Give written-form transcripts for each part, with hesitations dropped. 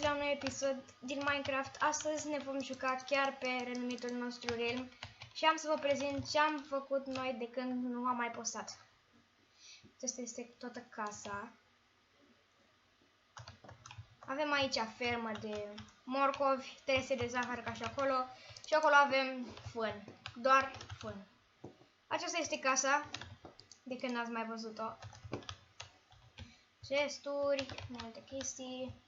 la un nou episod din Minecraft. Astăzi ne vom juca chiar pe renumitul nostru realm și am să vă prezint ce am făcut noi de când nu am mai postat. Asta este toată casa. Avem aici fermă de morcovi, tese de zahăr ca și acolo. Și acolo avem fân, doar fân. Aceasta este casa, de când n-ați mai văzut-o. Chesturi, multe chestii.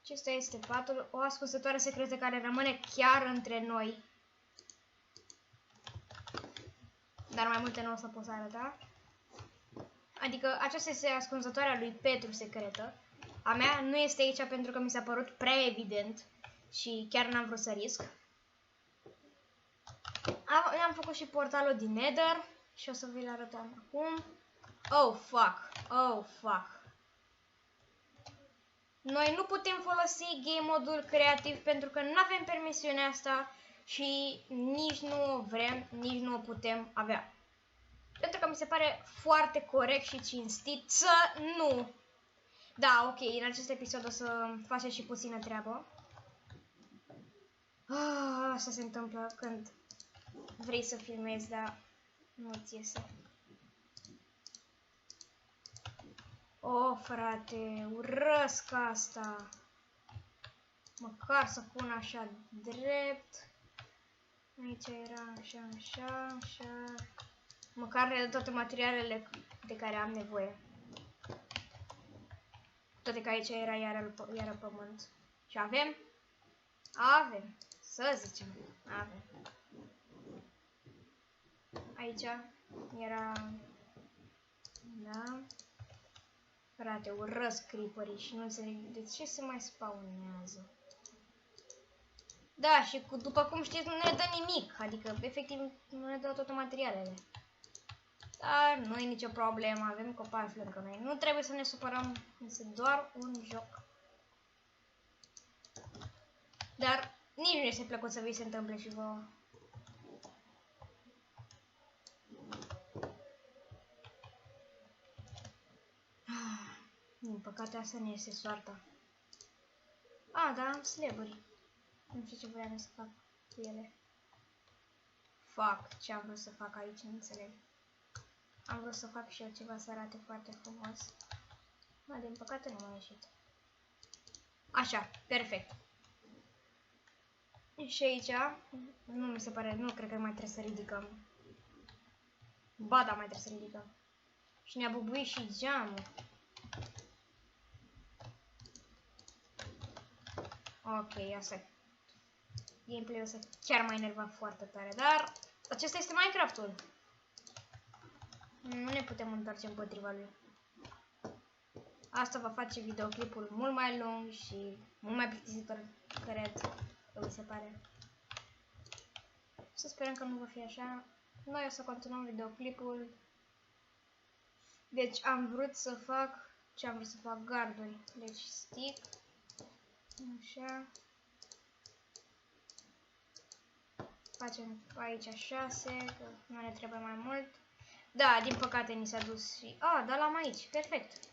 Acesta este patul, o ascunsătoare secretă care rămâne chiar între noi. Dar mai multe nu o să pot să arăta. Adică aceasta este ascunzătoarea lui Petru secretă. A mea nu este aici pentru că mi s-a părut prea evident și chiar n-am vrut să risc. Am făcut și portalul din Nether și o să vi-l arătăm acum. Oh fuck, oh fuck. Noi nu putem folosi game modul creativ pentru că nu avem permisiunea asta și nici nu o vrem, nici nu o putem avea. Pentru că mi se pare foarte corect și cinstit să nu. Da, ok, în acest episod o să facem și puțină treabă. Asta se întâmplă când vrei să filmezi, dar nu-ți iese. Oh, frate, urăsc asta. Măcar să pun așa drept. Aici era așa, așa, așa. Măcar toate materialele de care am nevoie. Toate că aici era iară pământ. Și avem? Avem. Să zicem. Avem. Aici era... Da. Frate, urăsc creeperii și nu înțeleg de ce se mai spawnează. Da, și după cum știți, nu ne dă nimic. Adică, efectiv, nu ne dă toate materialele. Dar nu e nicio problemă, avem copaci lângă noi. Nu trebuie să ne supărăm, este doar un joc. Dar nici nu este plăcut să vi se întâmple și vouă. Din păcate asta nu este soarta. Da, am slaburi. Nu știu ce voiam să fac cu ele. Fuck, ce am vrut să fac aici, nu înțeleg. Am vrut să fac și eu ceva să arate foarte frumos. Dar din păcate nu m-a ieșit. Așa, perfect. Și aici, nu mi se pare, nu cred că mai trebuie să ridicăm. Ba da, mai trebuie să ridicăm. Și ne-a bubuit și geamul. Ok, asta e. Gameplay-ul ăsta chiar m-a enervat foarte tare, dar acesta este Minecraft-ul. Nu ne putem întoarce împotriva lui. Asta va face videoclipul mult mai lung și mult mai plictisitor, cred, mi se pare. Să sperăm că nu va fi așa. Noi o să continuăm videoclipul. Deci am vrut să fac... Ce am vrut să fac? Garduri. Deci stick. Așa. Facem aici 6, că nu ne trebuie mai mult. Da, din păcate ni s-a dus și... da, l-am aici. Perfect.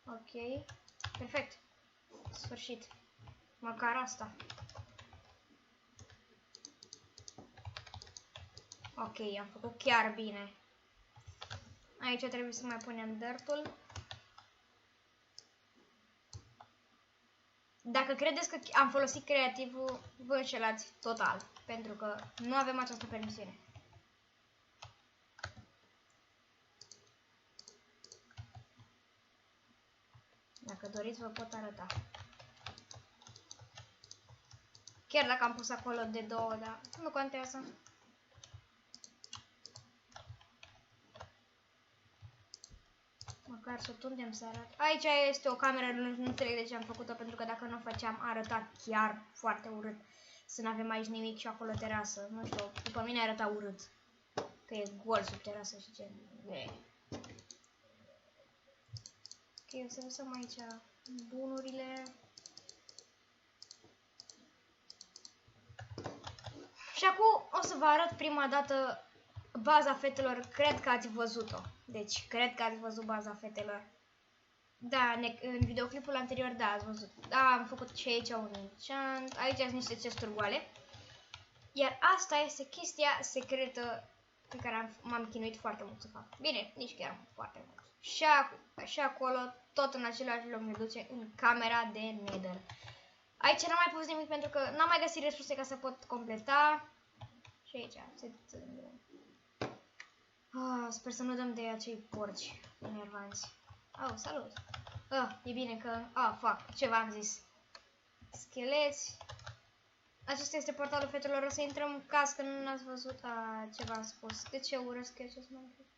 Ok. Perfect. Sfârșit. Măcar asta. Ok, am făcut chiar bine. Aici trebuie să mai punem dirt-ul. Dacă credeți că am folosit creativul, vă înșelați total. Pentru că nu avem această permisiune. Dacă doriți, vă pot arăta. Chiar dacă am pus acolo de 2, dar nu contează. Măcar să tundem să arăt. Aici este o cameră, nu înțeleg de ce am făcut-o, pentru că dacă nu o făceam, arăta chiar foarte urât. Să nu avem aici nimic și acolo terasă. Nu știu, după mine arăta urât. Că e gol sub terasă și ce. Ok, o să lăsăm aici bunurile. Și acum o să vă arăt prima dată baza fetelor. Cred că ați văzut-o. Deci, cred că ați văzut baza fetelor. Da, în videoclipul anterior, da, ați văzut. Da, am făcut și aici un enchant. Aici sunt niște chesturi goale. Iar asta este chestia secretă pe care m-am chinuit foarte mult să fac. Bine, nici chiar foarte mult. Și acolo, tot în același loc, ne duce în camera de Nether. Aici n-am mai pus nimic pentru că n-am mai găsit resurse ca să pot completa. Și aici sper să nu dăm de acei porci enervanți. Oh, salut! E bine că... fuck, ce v-am zis? Scheleți. Acesta este portalul fetelor. O să intrăm în caz că nu n-ați văzut ce v-am spus. De ce urăsc eu acest Minecraft?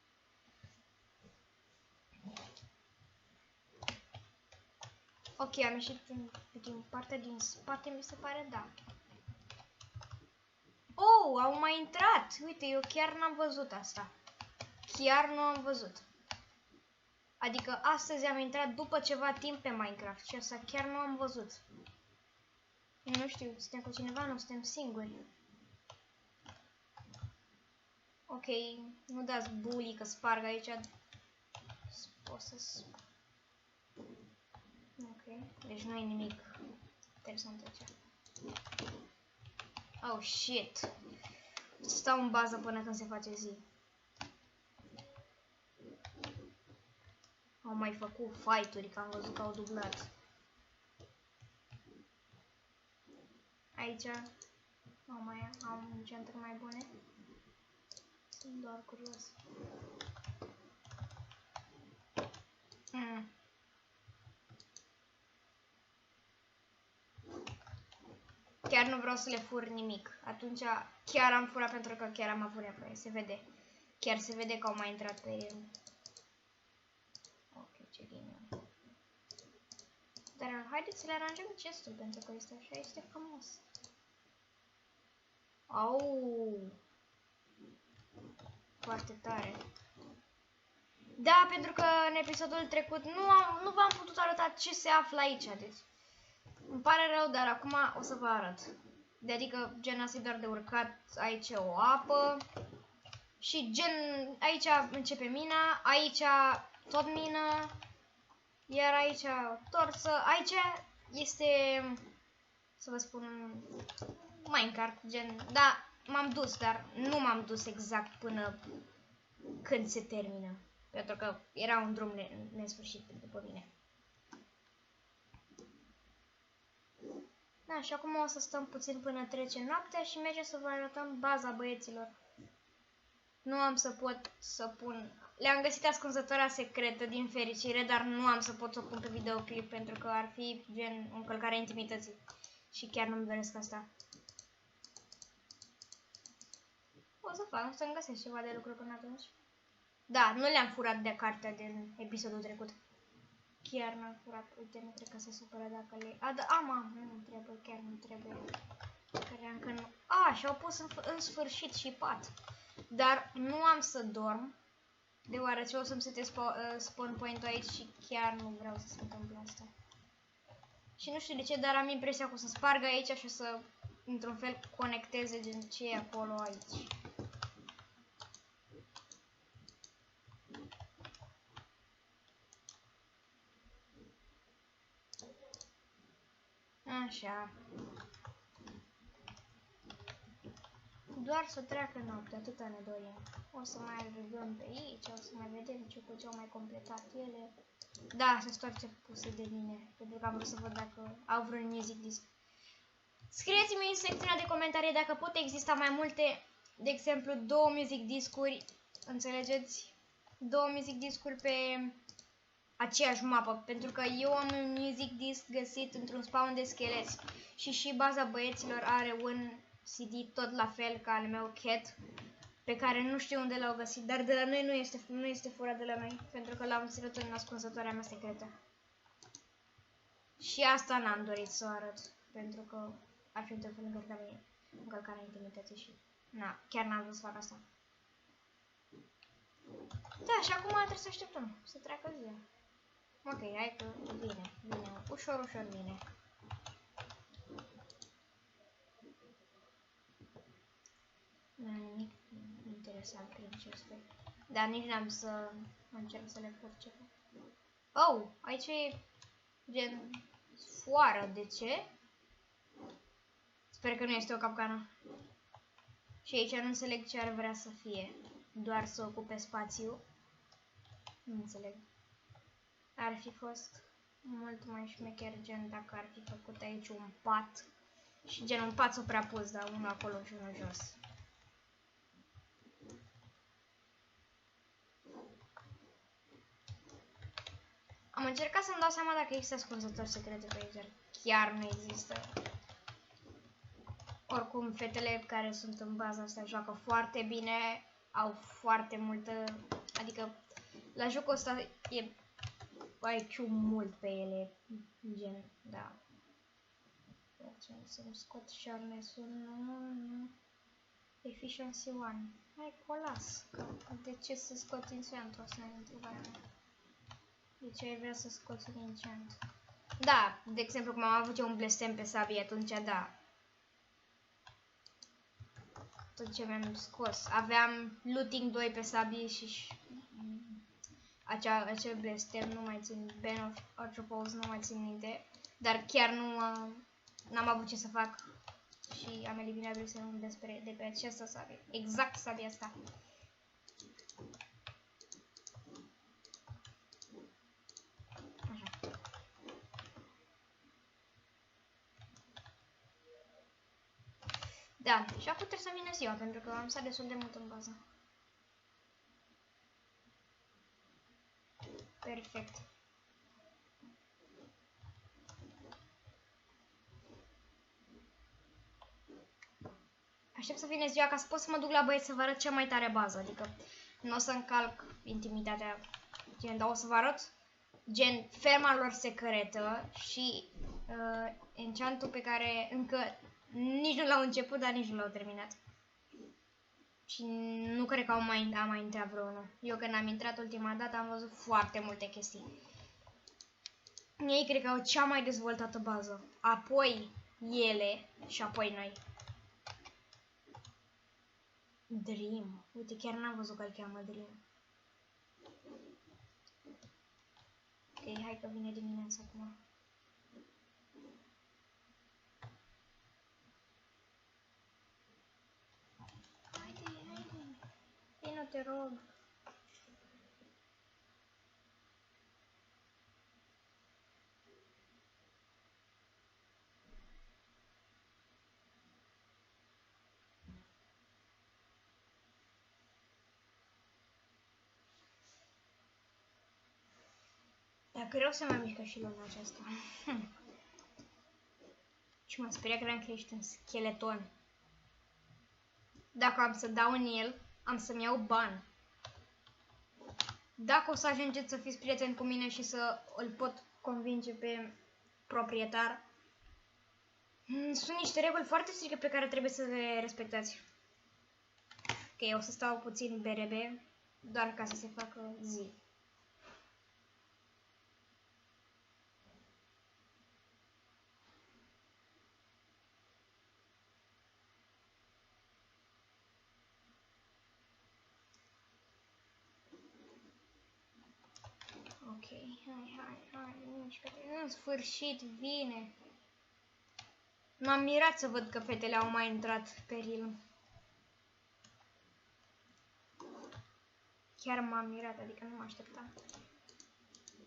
Ok, am ieșit din partea din spate, mi se pare, da. Oh, au mai intrat! Uite, eu chiar n-am văzut asta. Chiar nu am văzut. Adică astăzi am intrat după ceva timp pe Minecraft și asta chiar nu am văzut. Eu nu știu, suntem cu cineva, nu suntem singuri. Ok, nu dați bully că sparg aici. Pot să... Ok, deci nu e nimic interesant aici. Oh, shit. Stau în bază până când se face zi. Au mai făcut fight-uri, că am văzut că au dublat. Aici am enchantări mai bune. Sunt doar curios. Chiar nu vreau să le fur nimic. Atunci chiar am furat pentru că chiar am avut nevoie. Se vede. Chiar se vede că au mai intrat pe el. Ok, ce bine. Dar haideți să le aranjăm chestul pentru că este așa, este frumos. Au! Foarte tare. Da, pentru că în episodul trecut nu v-am putut arăta ce se află aici, deci îmi pare rău, dar acum o să vă arăt. Adică gen asta e doar de urcat, aici o apă și gen aici începe mina, aici tot mină, iar aici o torsă, aici este, să vă spun, Minecraft, gen, da, m-am dus, dar nu m-am dus exact până când se termină, pentru că era un drum nesfârșit după mine. Da, și acum o să stăm puțin până trece noaptea și mergem să vă arătăm baza băieților. Nu am să pot să pun... Le-am găsit ascunzătoarea secretă din fericire, dar nu am să pot să o pun pe videoclip pentru că ar fi gen o încălcare a intimității. Și chiar nu-mi doresc asta. O să fac, să-mi găsesc ceva de lucru până atunci. Da, nu le-am furat de cartea din episodul trecut. Chiar n-am furat. Uite, nu cred că se supără dacă le... nu trebuie, chiar nu trebuie. Cream că nu... și-au pus în sfârșit și pat. Dar nu am să dorm, deoarece o să-mi setez spawn point-ul aici și chiar nu vreau să se întâmple asta. Și nu știu de ce, dar am impresia că o să spargă aici și o să, într-un fel, conecteze gen ce e acolo aici. Așa. Doar să treacă noaptea, atâta ne dorim. O să mai rugăm pe aici, o să mai vedem ce au mai completat ele. Da, se stoarce puse de mine, pentru că am vrut să văd dacă au vreun music disc. Scrieți-mi în secțiunea de comentarii dacă pot exista mai multe, de exemplu, 2 music discuri, înțelegeți? 2 music discuri pe aceeași mapă, pentru că eu am un music disc găsit într-un spawn de scheleți și baza băieților are un CD tot la fel ca al meu Cat, pe care nu știu unde l-au găsit, dar de la noi nu este furat de la noi, pentru că l-am ținut în ascunzătoarea mea secretă. Și asta n-am dorit să o arăt, pentru că ar fi într-un fel încălcarea intimității și chiar n-am vrut să fac asta. Da, și acum trebuie să așteptăm să treacă ziua. Ok, hai că vine, ușor vine. Nu am nimic interesant prin ce spui. Dar nici n-am să încerc să le fur ceva. Oh, aici e gen foară, de ce? Sper că nu este o capcană. Și aici nu înțeleg ce ar vrea să fie. Doar să ocupe spațiu. Nu înțeleg. Ar fi fost mult mai șmecher gen dacă ar fi făcut aici un pat. Și gen un pat s-o prea pus, dar unul acolo și unul jos. Am încercat să-mi dau seama dacă există ascunzători secrete pe aici, dar chiar nu există. Oricum, fetele care sunt în baza asta joacă foarte bine, au foarte multă, adică la jocul ăsta e IQ mult pe ele, gen, da. Să-mi scot sharpness-ul, nu. Efficiency 1. Hai, colas, că de ce să scot enchant-ul? Asta e întrebarea mea. De ce ai vrea să scoți un enchant? Da, de exemplu, cum am avut eu un blestem pe sabie, atunci da. Tot ce mi-am scos. Aveam looting 2 pe sabie și acel blestem, nu mai țin, Ben of Arthropose, nu mai țin minte. Dar chiar n-am avut ce să fac și am eliminat blestemul de pe această sabie. Exact sabia asta. Da, și acum trebuie să vină ziua, pentru că am stat destul de mult în bază. Perfect. Aștept să vină ziua ca să pot să mă duc la băieți să vă arăt cea mai tare bază, adică nu o să încalc intimitatea, gen, dar o să vă arăt gen ferma lor secretă și enchantul pe care încă nici nu l-au început, dar nici nu l-au terminat. Și nu cred că am mai intrat vreunul. Eu când am intrat ultima dată am văzut foarte multe chestii. Ei cred că au cea mai dezvoltată bază. Apoi ele și apoi noi. Dream. Uite, chiar n-am văzut că îl cheamă Dream. Ok, hai că vine dimineața acum. Haide. Vino, te rog. Dar greu să mă mișcă și luna aceasta. Și mă speria că credeam că ești un scheleton. Dacă am să dau în el, am să-mi iau bani. Dacă o să ajungeți să fiți prieteni cu mine și să îl pot convinge pe proprietar, sunt niște reguli foarte stricte pe care trebuie să le respectați. Ok, o să stau puțin BRB, doar ca să se facă zi. Ok, hai, în sfârșit vine. M-am mirat să văd că fetele au mai intrat pe realm. Chiar m-am mirat, adică nu mă așteptam.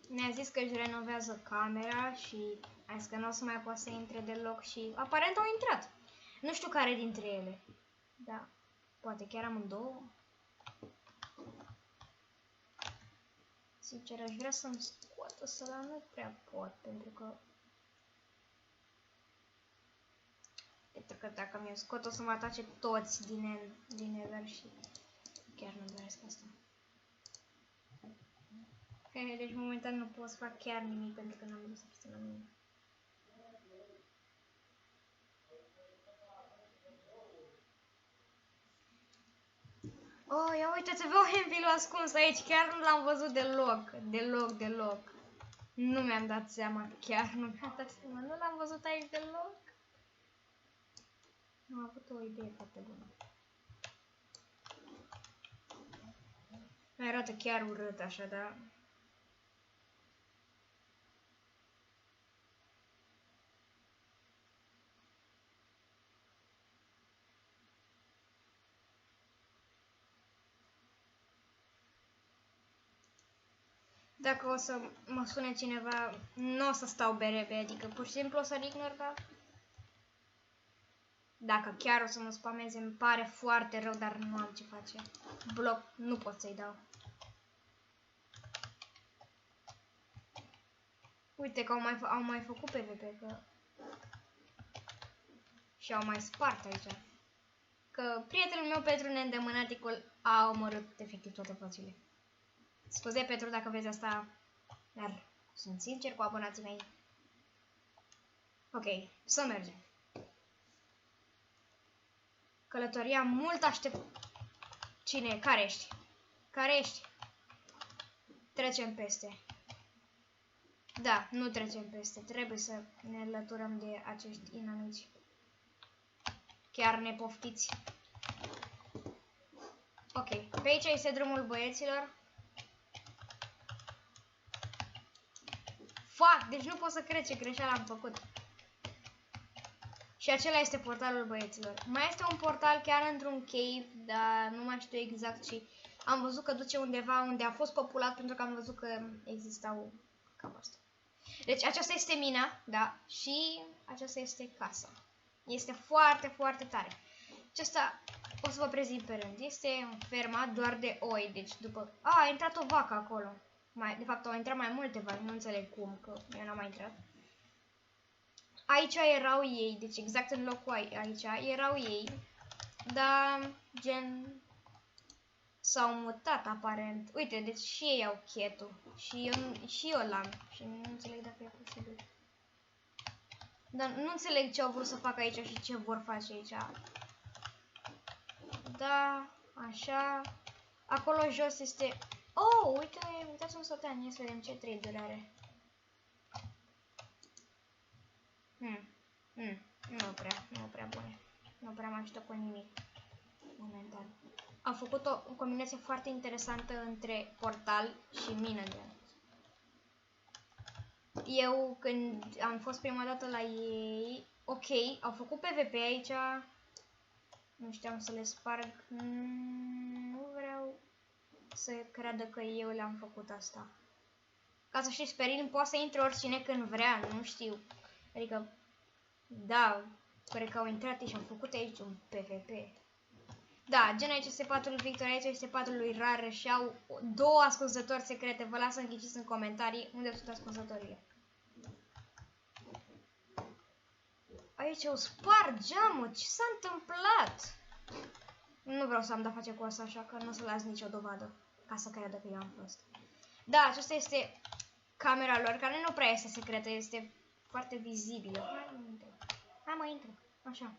Ne-a zis că își renovează camera și a zis că nu o să mai poată să intre deloc și aparent au intrat. Nu știu care dintre ele. Da, poate chiar amândouă. Sincer, aș vrea să-mi scot ăsta, dar nu prea pot, pentru că dacă mi-o scot o să mă atace toți din Nether și chiar nu doresc asta. Deci momentan nu pot să fac chiar nimic pentru că n-am vrut să fie la mine. Oh, ia uite, avea o Anvil ascuns aici, chiar nu l-am văzut deloc. Nu mi-am dat seama, chiar nu mi-am dat seama, nu l-am văzut aici deloc. Am avut o idee foarte bună. Mi arată chiar urât așa, dar Dacă o să mă sune cineva, nu o să stau berebe, adică pur și simplu o să-l ignor, dar... Dacă chiar o să mă spameze, îmi pare foarte rău, dar nu am ce face. Bloc, nu pot să-i dau. Uite că au mai făcut PvP, că... Și au mai spart aici. Că prietenul meu, Petru Neîndemânaticul, a omorât efectiv toate pățile. Scuze, Petru, dacă vezi asta, dar sunt sincer cu abonații mei. Ok, să mergem. Călătoria mult aștept... Cine? Care ești? Care ești? Trecem peste. Da, nu trecem peste. Trebuie să ne înlăturăm de acești inamici. Chiar ne poftiți. Ok, pe aici este drumul băieților. Fuck, deci nu pot să cred ce greșeală am făcut. Și acela este portalul băieților. Mai este un portal chiar într-un cave, dar nu mai știu exact și am văzut că duce undeva unde a fost populat pentru că am văzut că existau cam asta. Deci aceasta este mina, da, și aceasta este casa. Este foarte, foarte tare. Aceasta o să vă prezint pe rând. Este ferma doar de oi, deci după... A intrat o vacă acolo. De fapt au intrat mai multe vaci, nu înțeleg cum, că eu n-am mai intrat. Aici erau ei, deci exact în locul aici erau ei, dar gen s-au mutat aparent. Uite, deci și ei au chetul și eu l-am și nu înțeleg dacă e posibil. Dar nu înțeleg ce au vrut să facă aici și ce vor face aici. Da, așa. Acolo jos este... Oh, uitați un sotean, ia să vedem ce trade-uri are. Nu prea bune. Nu prea mai știu cu nimic. Momentan. Am făcut o combinație foarte interesantă între portal și mină. Eu când am fost prima dată la ei, ok, au făcut PvP aici. Nu știam să le sparg. Nu vreau să creadă că eu le-am făcut asta. Ca să știți, Perin poate să intre oricine când vrea, nu știu. Adică, da, cred că au intrat și au făcut aici un PvP. Da, gen aici este patul lui Victor, aici este patul lui Rare și au două ascunzători secrete. Vă las să înghiciți în comentarii unde sunt ascunzătorile. Aici au spart geamul, ce s-a întâmplat? Nu vreau să am de-a face cu asta, așa că nu o să las nicio dovadă ca să creadă că eu am fost. Da, aceasta este camera lor, care nu prea este secretă, este foarte vizibilă. Hai mă intru. Așa.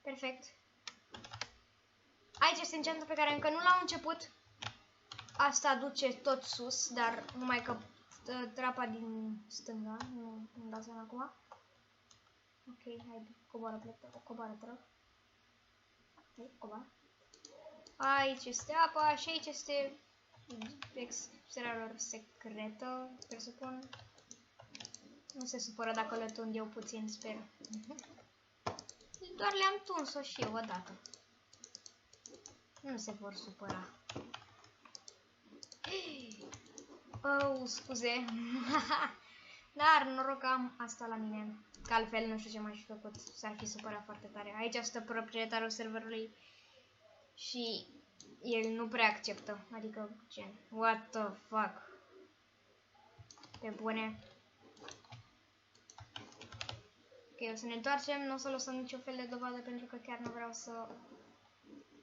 Perfect. Aici este enchantul pe care încă nu l-am început. Asta duce tot sus, dar numai că trapa din stânga, nu-mi dau seama acum. Ok, hai, coboară, coboară, te rog. Ok, coboară. Aici este apa și aici este extraia lor secretă, presupun. Nu se supără dacă le tund eu puțin, sper. Doar le-am tuns-o și eu odată. Nu se vor supăra. Oh, scuze. Dar noroc că am asta la mine. Că altfel nu știu ce m-aș fi făcut. S-ar fi supărat foarte tare. Aici stă proprietarul serverului și el nu prea acceptă. Adică, gen, what the fuck? Pe bune. Ok, o să ne întoarcem. Nu o să lăsăm niciun fel de dovadă pentru că chiar nu vreau să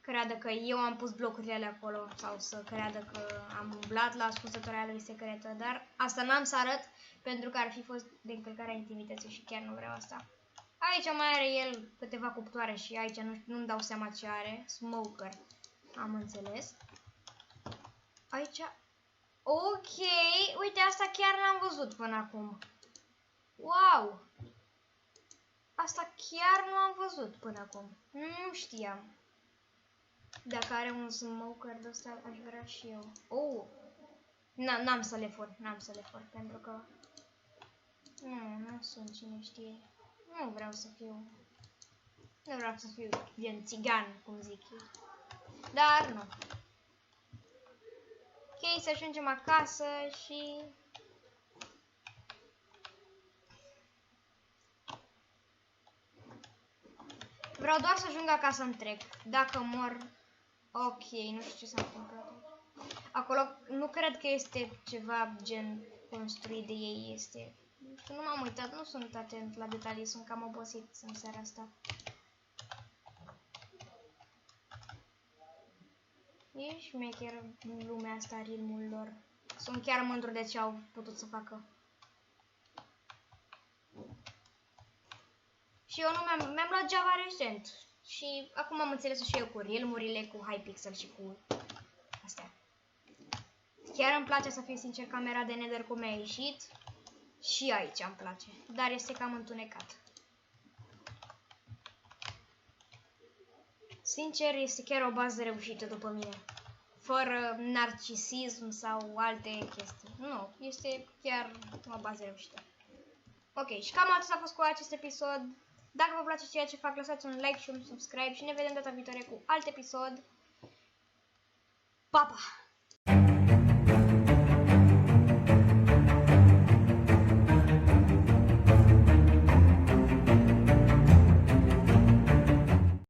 creadă că eu am pus blocurile alea acolo sau să creadă că am umblat la ascunzătoarea lui secretă, dar asta n-am să arăt pentru că ar fi fost de încălcarea intimității și chiar nu vreau asta. Aici mai are el câteva cuptoare și aici nu-mi dau seama ce are. Smoker. Am înțeles. Aici... Ok, uite, asta chiar n-am văzut până acum. Wow! Asta chiar nu am văzut până acum. Nu știam. Dacă are un smoker de ăsta, aș vrea și eu. Oh! N-am să le fur, pentru că... Nu sunt cine știe. Nu vreau să fiu gen țigan, cum zic eu. Dar nu. Ok, să ajungem acasă și... Vreau doar să ajung acasă întreg. Dacă mor... Ok, nu știu ce s-a întâmplat. Acolo nu cred că este ceva gen construit de ei, este... Nu știu, nu m-am uitat, nu sunt atent la detalii, sunt cam obosit în seara asta. E șmecher lumea asta, ritmul lor. Sunt chiar mândru de ce au putut să facă. Și eu nu mi-am luat Java recent. Și acum am înțeles și eu cu realmurile, cu Hypixel și cu astea. Chiar îmi place, să fiu sincer, camera de Nether cum mi-a ieșit. Și aici îmi place. Dar este cam întunecat. Sincer, este chiar o bază reușită după mine. Fără narcisism sau alte chestii. Nu, este chiar o bază reușită. Ok, și cam atât a fost cu acest episod. Dacă vă place ceea ce fac, lăsați un like și un subscribe și ne vedem data viitoare cu alt episod. Pa, pa!